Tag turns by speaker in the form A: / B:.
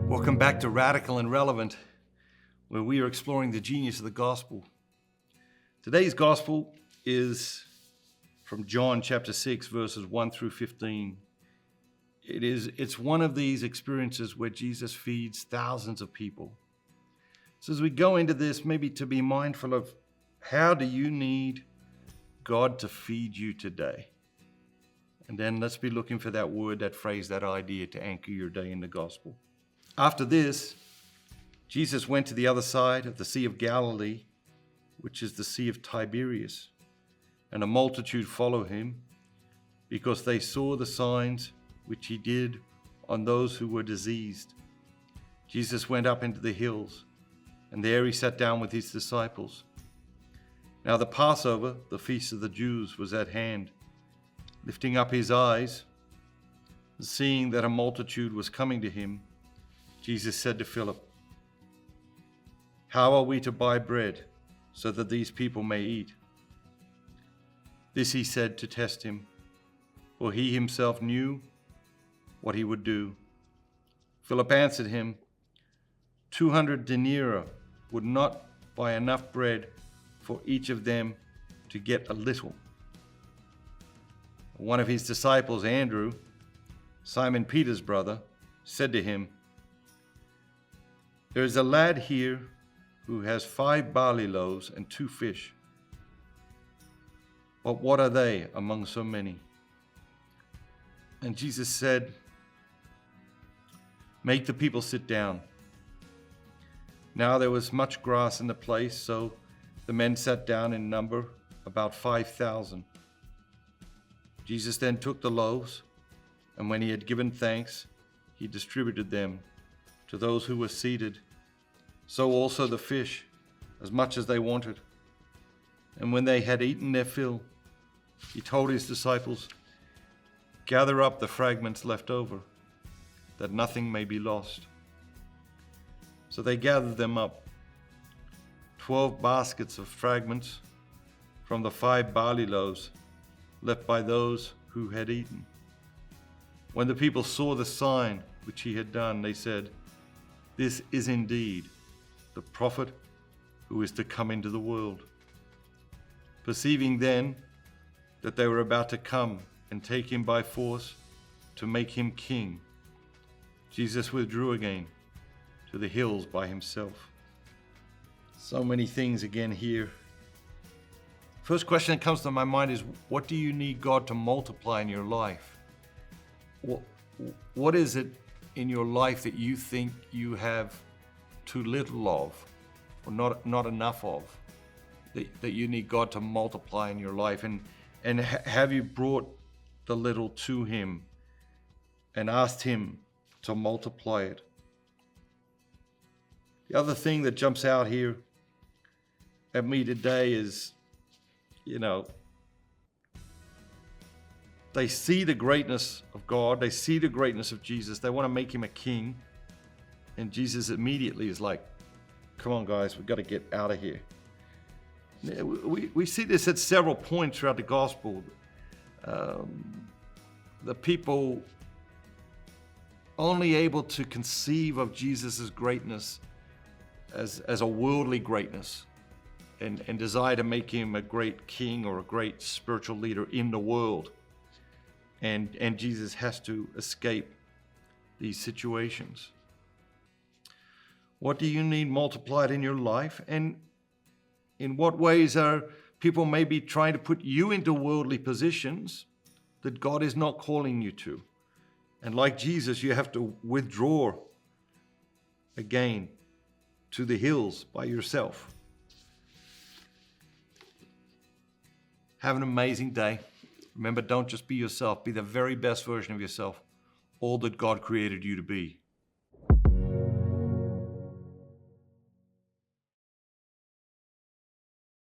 A: Welcome back to Radical and Relevant, where we are exploring the genius of the gospel. Today's gospel is from John chapter 6, verses 1 through 15. It's one of these experiences where Jesus feeds thousands of people. So as we go into this, maybe to be mindful of how do you need God to feed you today? And then let's be looking for that word, that phrase, that idea to anchor your day in the gospel. After this, Jesus went to the other side of the Sea of Galilee, which is the Sea of Tiberias, and a multitude followed him because they saw the signs which he did on those who were diseased. Jesus went up into the hills, and there he sat down with his disciples. Now the Passover, the feast of the Jews, was at hand. Lifting up his eyes, and seeing that a multitude was coming to him, Jesus said to Philip, "How are we to buy bread so that these people may eat?" This he said to test him, for he himself knew what he would do. Philip answered him, 200 denarii would not buy enough bread for each of them to get a little. One of his disciples, Andrew, Simon Peter's brother, said to him, "There is a lad here who has 5 barley loaves and 2 fish. But what are they among so many?" And Jesus said, "Make the people sit down." Now there was much grass in the place, so the men sat down in number, about 5,000. Jesus then took the loaves, and when he had given thanks, he distributed them to those who were seated, so also the fish, as much as they wanted. And when they had eaten their fill, he told his disciples, "Gather up the fragments left over, that nothing may be lost." So they gathered them up, 12 baskets of fragments from the 5 barley loaves left by those who had eaten. When the people saw the sign which he had done, they said, "This is indeed the prophet who is to come into the world." Perceiving then that they were about to come and take him by force to make him king, Jesus withdrew again to the hills by himself. So many things again here. First question that comes to my mind is, what do you need God to multiply in your life? What is it in your life that you think you have too little of, or not enough of, that you need God to multiply in your life? And have you brought the little to him and asked him to multiply it? The other thing that jumps out here at me today is, they see the greatness of God, they see the greatness of Jesus, they want to make him a king, and Jesus immediately is like, "Come on guys, we've got to get out of here." We see this at several points throughout the gospel. The people only able to conceive of Jesus' greatness as a worldly greatness, and desire to make him a great king or a great spiritual leader in the world. And Jesus has to escape these situations. What do you need multiplied in your life? And in what ways are people maybe trying to put you into worldly positions that God is not calling you to? And like Jesus, you have to withdraw again to the hills by yourself. Have an amazing day. Remember, don't just be yourself. Be the very best version of yourself, all that God created you to be.